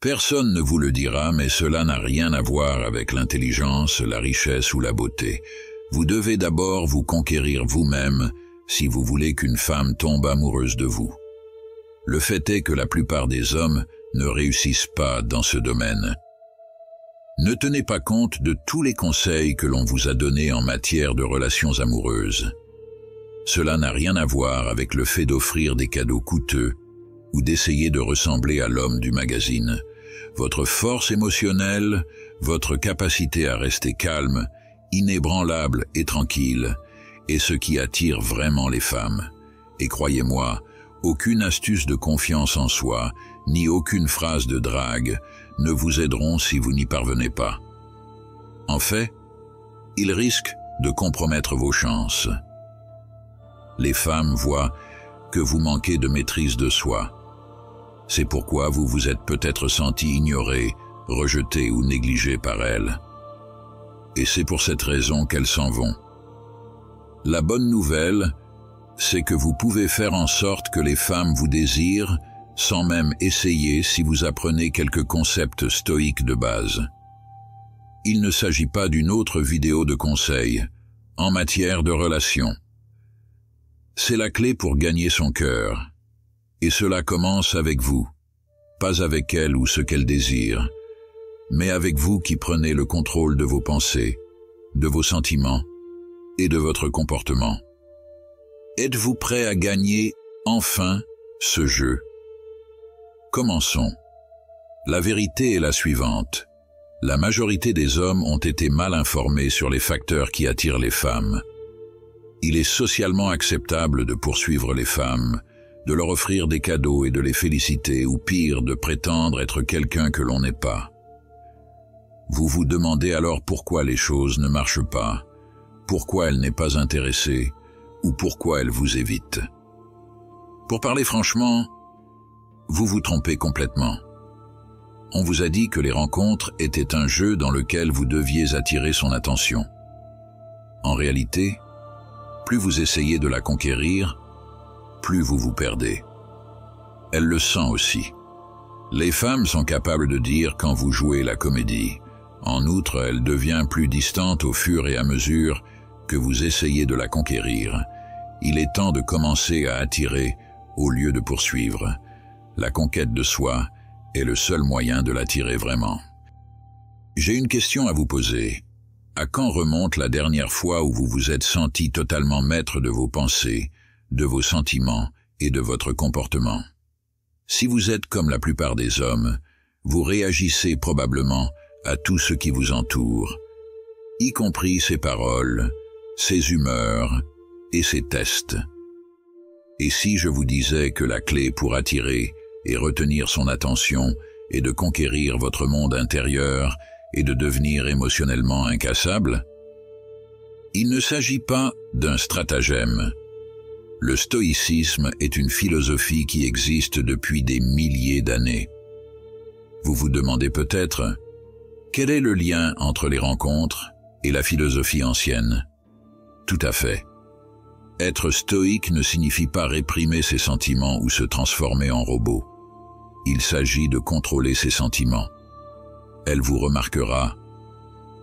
Personne ne vous le dira, mais cela n'a rien à voir avec l'intelligence, la richesse ou la beauté. Vous devez d'abord vous conquérir vous-même si vous voulez qu'une femme tombe amoureuse de vous. Le fait est que la plupart des hommes ne réussissent pas dans ce domaine. Ne tenez pas compte de tous les conseils que l'on vous a donnés en matière de relations amoureuses. Cela n'a rien à voir avec le fait d'offrir des cadeaux coûteux ou d'essayer de ressembler à l'homme du magazine. Votre force émotionnelle, votre capacité à rester calme, inébranlable et tranquille, est ce qui attire vraiment les femmes. Et croyez-moi, aucune astuce de confiance en soi, ni aucune phrase de drague ne vous aideront si vous n'y parvenez pas. En fait, ils risquent de compromettre vos chances. Les femmes voient que vous manquez de maîtrise de soi. C'est pourquoi vous vous êtes peut-être senti ignoré, rejeté ou négligé par elles. Et c'est pour cette raison qu'elles s'en vont. La bonne nouvelle, c'est que vous pouvez faire en sorte que les femmes vous désirent sans même essayer si vous apprenez quelques concepts stoïques de base. Il ne s'agit pas d'une autre vidéo de conseils en matière de relations. C'est la clé pour gagner son cœur. Et cela commence avec vous, pas avec elle ou ce qu'elle désire, mais avec vous qui prenez le contrôle de vos pensées, de vos sentiments et de votre comportement. Êtes-vous prêt à gagner, enfin, ce jeu? Commençons. La vérité est la suivante. La majorité des hommes ont été mal informés sur les facteurs qui attirent les femmes. Il est socialement acceptable de poursuivre les femmes, de leur offrir des cadeaux et de les féliciter, ou pire, de prétendre être quelqu'un que l'on n'est pas. Vous vous demandez alors pourquoi les choses ne marchent pas, pourquoi elle n'est pas intéressée, ou pourquoi elle vous évite. Pour parler franchement, vous vous trompez complètement. On vous a dit que les rencontres étaient un jeu dans lequel vous deviez attirer son attention. En réalité, plus vous essayez de la conquérir, plus vous vous perdez. Elle le sent aussi. Les femmes sont capables de dire quand vous jouez la comédie. En outre, elle devient plus distante au fur et à mesure que vous essayez de la conquérir. Il est temps de commencer à attirer au lieu de poursuivre. La conquête de soi est le seul moyen de l'attirer vraiment. J'ai une question à vous poser. À quand remonte la dernière fois où vous vous êtes senti totalement maître de vos pensées, de vos sentiments et de votre comportement? Si vous êtes comme la plupart des hommes, vous réagissez probablement à tout ce qui vous entoure, y compris ses paroles, ses humeurs et ses tests. Et si je vous disais que la clé pour attirer et retenir son attention est de conquérir votre monde intérieur et de devenir émotionnellement incassable? Il ne s'agit pas d'un stratagème. Le stoïcisme est une philosophie qui existe depuis des milliers d'années. Vous vous demandez peut-être, quel est le lien entre les rencontres et la philosophie ancienne? Tout à fait. Être stoïque ne signifie pas réprimer ses sentiments ou se transformer en robot. Il s'agit de contrôler ses sentiments. Elle vous remarquera,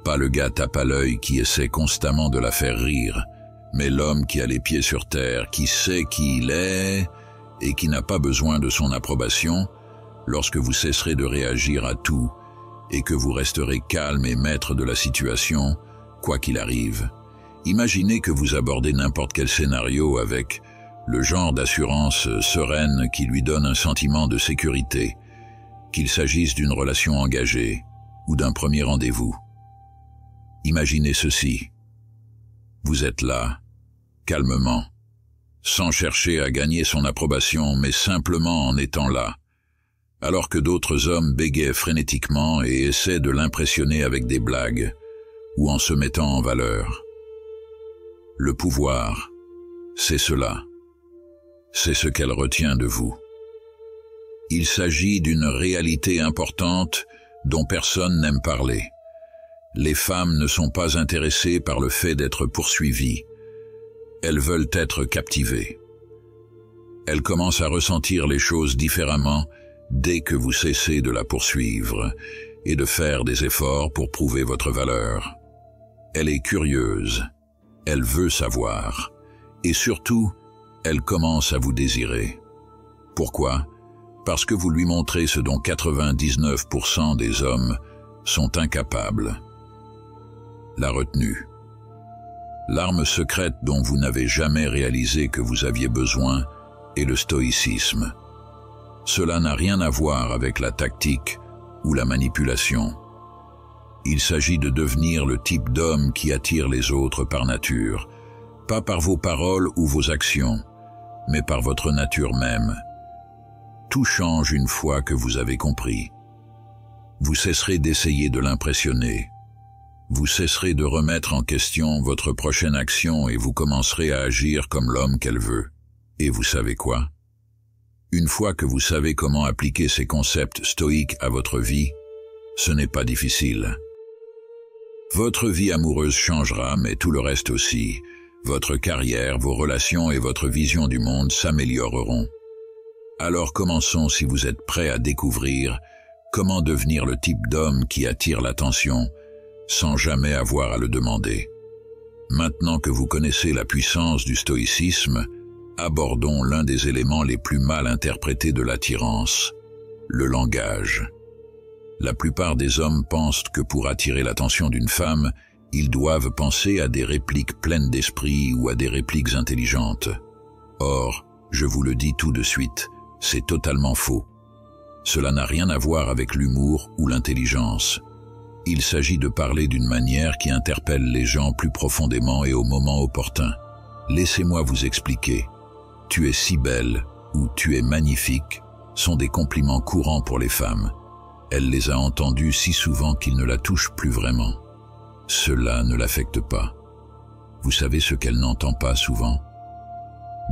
pas le gars tape à l'œil qui essaie constamment de la faire rire, mais l'homme qui a les pieds sur terre, qui sait qui il est et qui n'a pas besoin de son approbation lorsque vous cesserez de réagir à tout et que vous resterez calme et maître de la situation, quoi qu'il arrive. Imaginez que vous abordez n'importe quel scénario avec le genre d'assurance sereine qui lui donne un sentiment de sécurité, qu'il s'agisse d'une relation engagée ou d'un premier rendez-vous. Imaginez ceci. Vous êtes là, calmement, sans chercher à gagner son approbation, mais simplement en étant là, alors que d'autres hommes bégayent frénétiquement et essaient de l'impressionner avec des blagues ou en se mettant en valeur. Le pouvoir, c'est cela. C'est ce qu'elle retient de vous. Il s'agit d'une réalité importante dont personne n'aime parler. Les femmes ne sont pas intéressées par le fait d'être poursuivies. Elles veulent être captivées. Elles commencent à ressentir les choses différemment dès que vous cessez de la poursuivre et de faire des efforts pour prouver votre valeur. Elle est curieuse, elle veut savoir, et surtout, elle commence à vous désirer. Pourquoi? Parce que vous lui montrez ce dont 99% des hommes sont incapables. La retenue. L'arme secrète dont vous n'avez jamais réalisé que vous aviez besoin est le stoïcisme. Cela n'a rien à voir avec la tactique ou la manipulation. Il s'agit de devenir le type d'homme qui attire les autres par nature, pas par vos paroles ou vos actions, mais par votre nature même. Tout change une fois que vous avez compris. Vous cesserez d'essayer de l'impressionner. Vous cesserez de remettre en question votre prochaine action et vous commencerez à agir comme l'homme qu'elle veut. Et vous savez quoi? Une fois que vous savez comment appliquer ces concepts stoïques à votre vie, ce n'est pas difficile. Votre vie amoureuse changera, mais tout le reste aussi. Votre carrière, vos relations et votre vision du monde s'amélioreront. Alors commençons si vous êtes prêt à découvrir comment devenir le type d'homme qui attire l'attention sans jamais avoir à le demander. Maintenant que vous connaissez la puissance du stoïcisme, abordons l'un des éléments les plus mal interprétés de l'attirance, le langage. La plupart des hommes pensent que pour attirer l'attention d'une femme, ils doivent penser à des répliques pleines d'esprit ou à des répliques intelligentes. Or, je vous le dis tout de suite, c'est totalement faux. Cela n'a rien à voir avec l'humour ou l'intelligence. Il s'agit de parler d'une manière qui interpelle les gens plus profondément et au moment opportun. Laissez-moi vous expliquer. « Tu es si belle » ou « Tu es magnifique » sont des compliments courants pour les femmes. Elle les a entendus si souvent qu'ils ne la touchent plus vraiment. Cela ne l'affecte pas. Vous savez ce qu'elle n'entend pas souvent?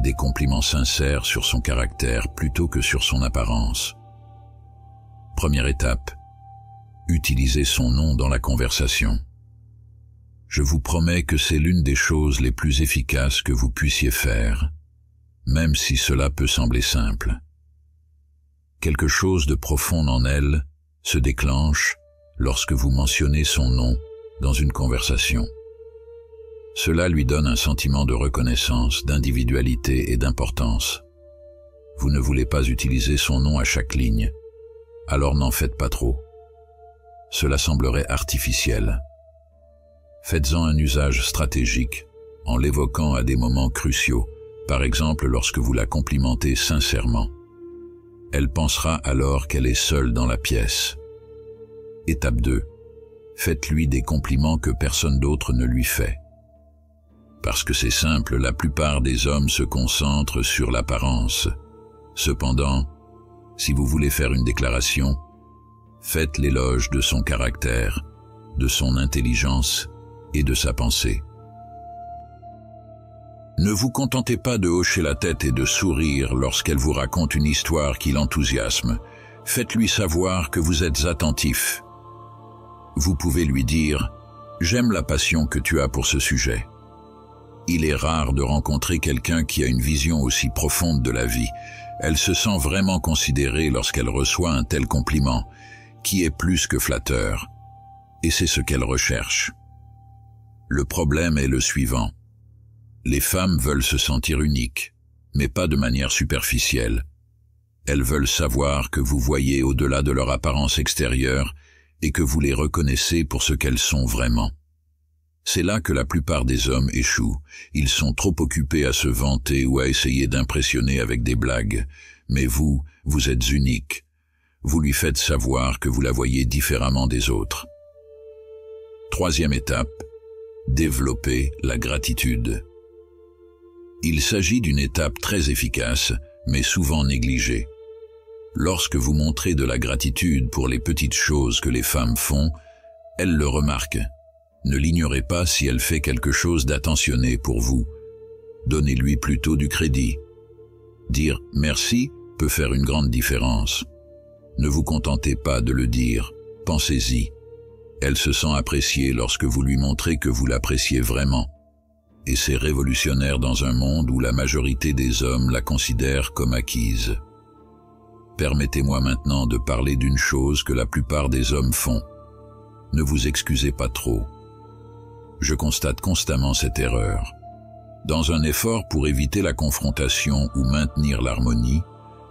Des compliments sincères sur son caractère plutôt que sur son apparence. Première étape. Utilisez son nom dans la conversation. Je vous promets que c'est l'une des choses les plus efficaces que vous puissiez faire, même si cela peut sembler simple. Quelque chose de profond en elle se déclenche lorsque vous mentionnez son nom dans une conversation. Cela lui donne un sentiment de reconnaissance, d'individualité et d'importance. Vous ne voulez pas utiliser son nom à chaque ligne, alors n'en faites pas trop. Cela semblerait artificiel. Faites-en un usage stratégique en l'évoquant à des moments cruciaux, par exemple lorsque vous la complimentez sincèrement. Elle pensera alors qu'elle est seule dans la pièce. Étape 2. Faites-lui des compliments que personne d'autre ne lui fait. Parce que c'est simple, la plupart des hommes se concentrent sur l'apparence. Cependant, si vous voulez faire une déclaration, faites l'éloge de son caractère, de son intelligence et de sa pensée. Ne vous contentez pas de hocher la tête et de sourire lorsqu'elle vous raconte une histoire qui l'enthousiasme. Faites-lui savoir que vous êtes attentif. Vous pouvez lui dire « J'aime la passion que tu as pour ce sujet ». Il est rare de rencontrer quelqu'un qui a une vision aussi profonde de la vie. Elle se sent vraiment considérée lorsqu'elle reçoit un tel compliment, qui est plus que flatteur. Et c'est ce qu'elle recherche. Le problème est le suivant. Les femmes veulent se sentir uniques, mais pas de manière superficielle. Elles veulent savoir que vous voyez au-delà de leur apparence extérieure et que vous les reconnaissez pour ce qu'elles sont vraiment. C'est là que la plupart des hommes échouent. Ils sont trop occupés à se vanter ou à essayer d'impressionner avec des blagues. Mais vous êtes unique. Vous lui faites savoir que vous la voyez différemment des autres. Troisième étape, développer la gratitude. Il s'agit d'une étape très efficace, mais souvent négligée. Lorsque vous montrez de la gratitude pour les petites choses que les femmes font, elles le remarquent. Ne l'ignorez pas si elle fait quelque chose d'attentionné pour vous. Donnez-lui plutôt du crédit. Dire « merci » peut faire une grande différence. Ne vous contentez pas de le dire, pensez-y. Elle se sent appréciée lorsque vous lui montrez que vous l'appréciez vraiment. Et c'est révolutionnaire dans un monde où la majorité des hommes la considèrent comme acquise. Permettez-moi maintenant de parler d'une chose que la plupart des hommes font. Ne vous excusez pas trop. Je constate constamment cette erreur. Dans un effort pour éviter la confrontation ou maintenir l'harmonie,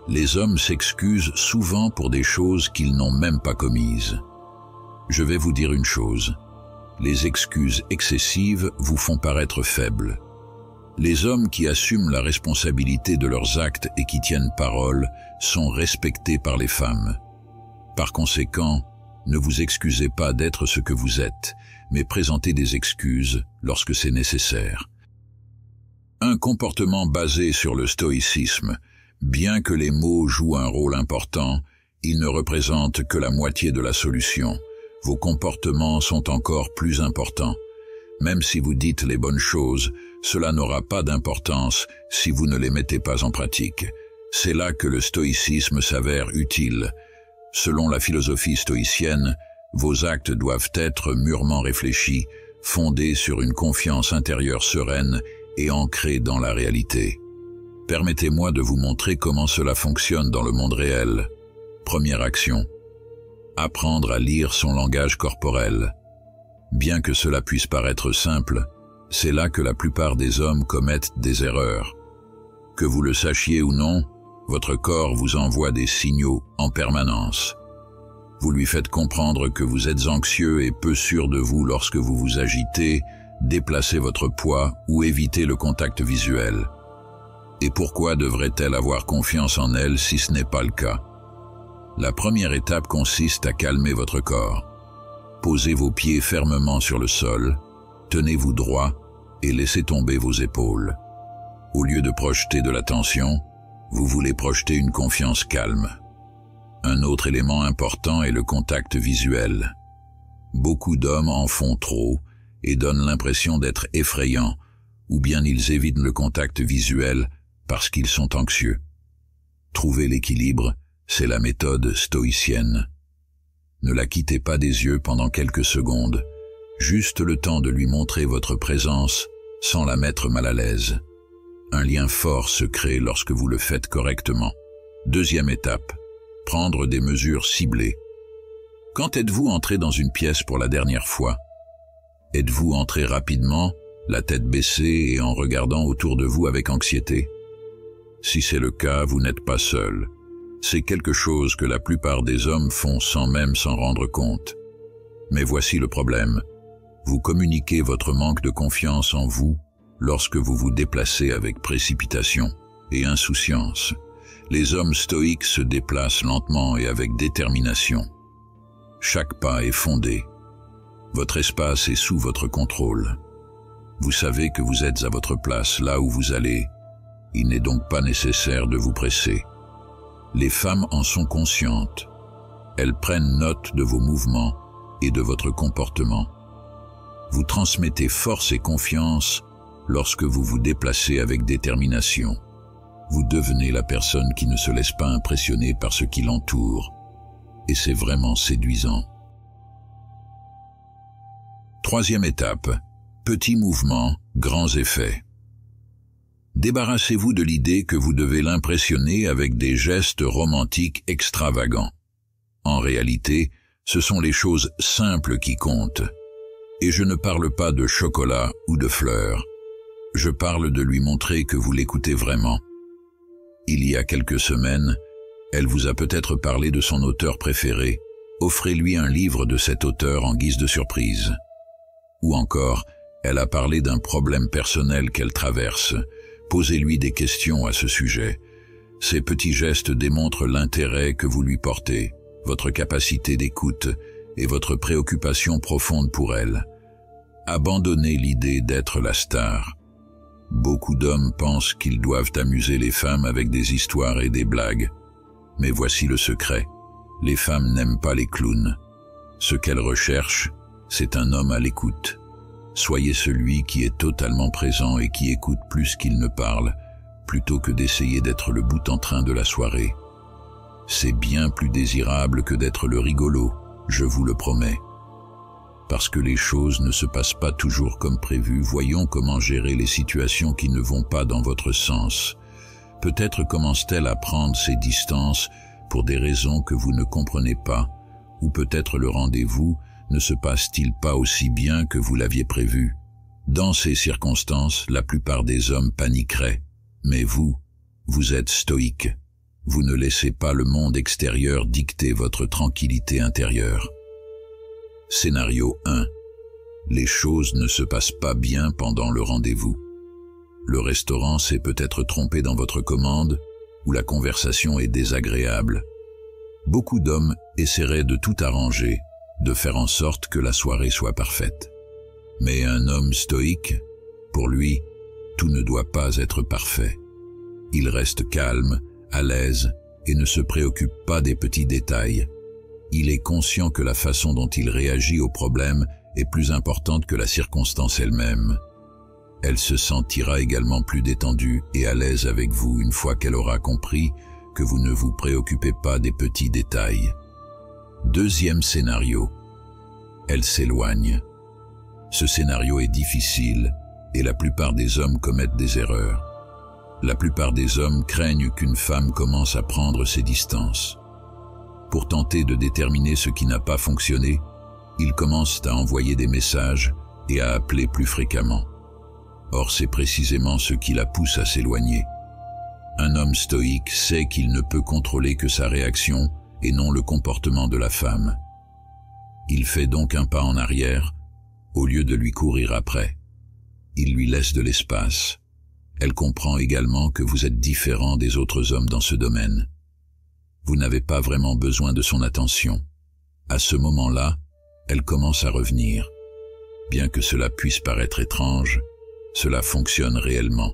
les hommes s'excusent souvent pour des choses qu'ils n'ont même pas commises. Je vais vous dire une chose. Les excuses excessives vous font paraître faibles. Les hommes qui assument la responsabilité de leurs actes et qui tiennent parole sont respectés par les femmes. Par conséquent, ne vous excusez pas d'être ce que vous êtes, mais présentez des excuses lorsque c'est nécessaire. Un comportement basé sur le stoïcisme, bien que les mots jouent un rôle important, ils ne représentent que la moitié de la solution. Vos comportements sont encore plus importants. Même si vous dites les bonnes choses, cela n'aura pas d'importance si vous ne les mettez pas en pratique. C'est là que le stoïcisme s'avère utile. Selon la philosophie stoïcienne, vos actes doivent être mûrement réfléchis, fondés sur une confiance intérieure sereine et ancrée dans la réalité. Permettez-moi de vous montrer comment cela fonctionne dans le monde réel. Première action. Apprendre à lire son langage corporel. Bien que cela puisse paraître simple, c'est là que la plupart des hommes commettent des erreurs. Que vous le sachiez ou non, votre corps vous envoie des signaux en permanence. Vous lui faites comprendre que vous êtes anxieux et peu sûr de vous lorsque vous vous agitez, déplacez votre poids ou évitez le contact visuel. Et pourquoi devrait-elle avoir confiance en elle si ce n'est pas le cas? La première étape consiste à calmer votre corps. Posez vos pieds fermement sur le sol, tenez-vous droit et laissez tomber vos épaules. Au lieu de projeter de la tension, vous voulez projeter une confiance calme. Un autre élément important est le contact visuel. Beaucoup d'hommes en font trop et donnent l'impression d'être effrayants, ou bien ils évitent le contact visuel parce qu'ils sont anxieux. Trouver l'équilibre, c'est la méthode stoïcienne. Ne la quittez pas des yeux pendant quelques secondes, juste le temps de lui montrer votre présence sans la mettre mal à l'aise. Un lien fort se crée lorsque vous le faites correctement. Deuxième étape, prendre des mesures ciblées. Quand êtes-vous entré dans une pièce pour la dernière fois? Êtes-vous entré rapidement, la tête baissée et en regardant autour de vous avec anxiété? Si c'est le cas, vous n'êtes pas seul. C'est quelque chose que la plupart des hommes font sans même s'en rendre compte. Mais voici le problème. Vous communiquez votre manque de confiance en vous lorsque vous vous déplacez avec précipitation et insouciance. Les hommes stoïques se déplacent lentement et avec détermination. Chaque pas est fondé. Votre espace est sous votre contrôle. Vous savez que vous êtes à votre place là où vous allez. Il n'est donc pas nécessaire de vous presser. Les femmes en sont conscientes. Elles prennent note de vos mouvements et de votre comportement. Vous transmettez force et confiance lorsque vous vous déplacez avec détermination. Vous devenez la personne qui ne se laisse pas impressionner par ce qui l'entoure. Et c'est vraiment séduisant. Troisième étape. Petits mouvements, grands effets. Débarrassez-vous de l'idée que vous devez l'impressionner avec des gestes romantiques extravagants. En réalité, ce sont les choses simples qui comptent. Et je ne parle pas de chocolat ou de fleurs. Je parle de lui montrer que vous l'écoutez vraiment. Il y a quelques semaines, elle vous a peut-être parlé de son auteur préféré. Offrez-lui un livre de cet auteur en guise de surprise. Ou encore, elle a parlé d'un problème personnel qu'elle traverse. Posez-lui des questions à ce sujet. Ces petits gestes démontrent l'intérêt que vous lui portez, votre capacité d'écoute et votre préoccupation profonde pour elle. Abandonnez l'idée d'être la star. Beaucoup d'hommes pensent qu'ils doivent amuser les femmes avec des histoires et des blagues. Mais voici le secret. Les femmes n'aiment pas les clowns. Ce qu'elles recherchent, c'est un homme à l'écoute. Soyez celui qui est totalement présent et qui écoute plus qu'il ne parle, plutôt que d'essayer d'être le boute-en-train de la soirée. C'est bien plus désirable que d'être le rigolo, je vous le promets. Parce que les choses ne se passent pas toujours comme prévu, voyons comment gérer les situations qui ne vont pas dans votre sens. Peut-être commence-t-elle à prendre ses distances pour des raisons que vous ne comprenez pas, ou peut-être le rendez-vous ne se passe-t-il pas aussi bien que vous l'aviez prévu. Dans ces circonstances, la plupart des hommes paniqueraient. Mais vous êtes stoïque. Vous ne laissez pas le monde extérieur dicter votre tranquillité intérieure. Scénario 1. Les choses ne se passent pas bien pendant le rendez-vous. Le restaurant s'est peut-être trompé dans votre commande, ou la conversation est désagréable. Beaucoup d'hommes essaieraient de tout arranger, de faire en sorte que la soirée soit parfaite. Mais un homme stoïque, pour lui, tout ne doit pas être parfait. Il reste calme, à l'aise, et ne se préoccupe pas des petits détails. Il est conscient que la façon dont il réagit au problème est plus importante que la circonstance elle-même. Elle se sentira également plus détendue et à l'aise avec vous une fois qu'elle aura compris que vous ne vous préoccupez pas des petits détails. Deuxième scénario. Elle s'éloigne. Ce scénario est difficile et la plupart des hommes commettent des erreurs. La plupart des hommes craignent qu'une femme commence à prendre ses distances. Pour tenter de déterminer ce qui n'a pas fonctionné, ils commencent à envoyer des messages et à appeler plus fréquemment. Or, c'est précisément ce qui la pousse à s'éloigner. Un homme stoïque sait qu'il ne peut contrôler que sa réaction et non le comportement de la femme. Il fait donc un pas en arrière, au lieu de lui courir après. Il lui laisse de l'espace. Elle comprend également que vous êtes différent des autres hommes dans ce domaine. Vous n'avez pas vraiment besoin de son attention. À ce moment-là, elle commence à revenir. Bien que cela puisse paraître étrange, cela fonctionne réellement.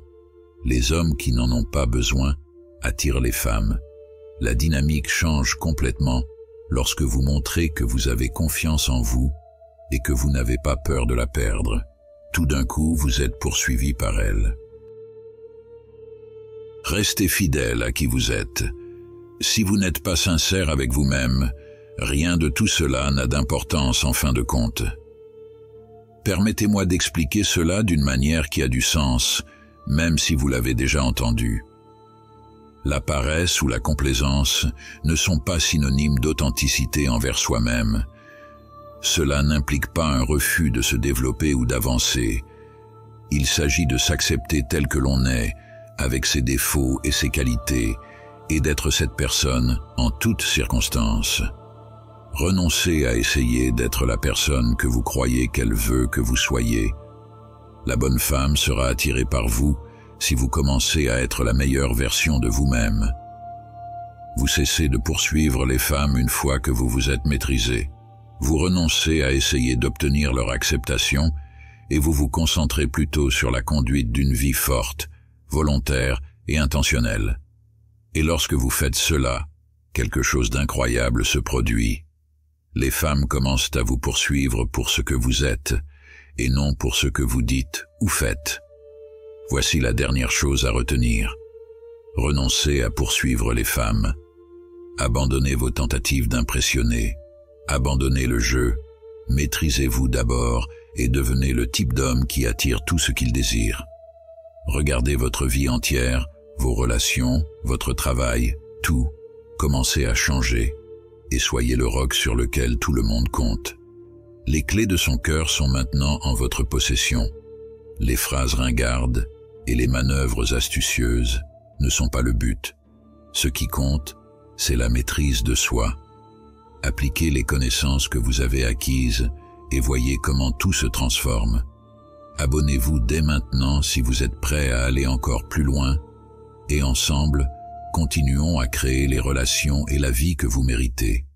Les hommes qui n'en ont pas besoin attirent les femmes. La dynamique change complètement lorsque vous montrez que vous avez confiance en vous et que vous n'avez pas peur de la perdre. Tout d'un coup, vous êtes poursuivi par elle. Restez fidèle à qui vous êtes. Si vous n'êtes pas sincère avec vous-même, rien de tout cela n'a d'importance en fin de compte. Permettez-moi d'expliquer cela d'une manière qui a du sens, même si vous l'avez déjà entendu. La paresse ou la complaisance ne sont pas synonymes d'authenticité envers soi-même. Cela n'implique pas un refus de se développer ou d'avancer. Il s'agit de s'accepter tel que l'on est, avec ses défauts et ses qualités, et d'être cette personne en toutes circonstances. Renoncez à essayer d'être la personne que vous croyez qu'elle veut que vous soyez. La bonne femme sera attirée par vous si vous commencez à être la meilleure version de vous-même. Vous cessez de poursuivre les femmes une fois que vous vous êtes maîtrisé. Vous renoncez à essayer d'obtenir leur acceptation et vous vous concentrez plutôt sur la conduite d'une vie forte, volontaire et intentionnelle. Et lorsque vous faites cela, quelque chose d'incroyable se produit. Les femmes commencent à vous poursuivre pour ce que vous êtes, et non pour ce que vous dites ou faites. Voici la dernière chose à retenir. Renoncez à poursuivre les femmes. Abandonnez vos tentatives d'impressionner. Abandonnez le jeu. Maîtrisez-vous d'abord et devenez le type d'homme qui attire tout ce qu'il désire. Regardez votre vie entière, vos relations, votre travail, tout. Commencez à changer et soyez le roc sur lequel tout le monde compte. Les clés de son cœur sont maintenant en votre possession. Les phrases ringardes et les manœuvres astucieuses ne sont pas le but. Ce qui compte, c'est la maîtrise de soi. Appliquez les connaissances que vous avez acquises et voyez comment tout se transforme. Abonnez-vous dès maintenant si vous êtes prêt à aller encore plus loin et ensemble, continuons à créer les relations et la vie que vous méritez.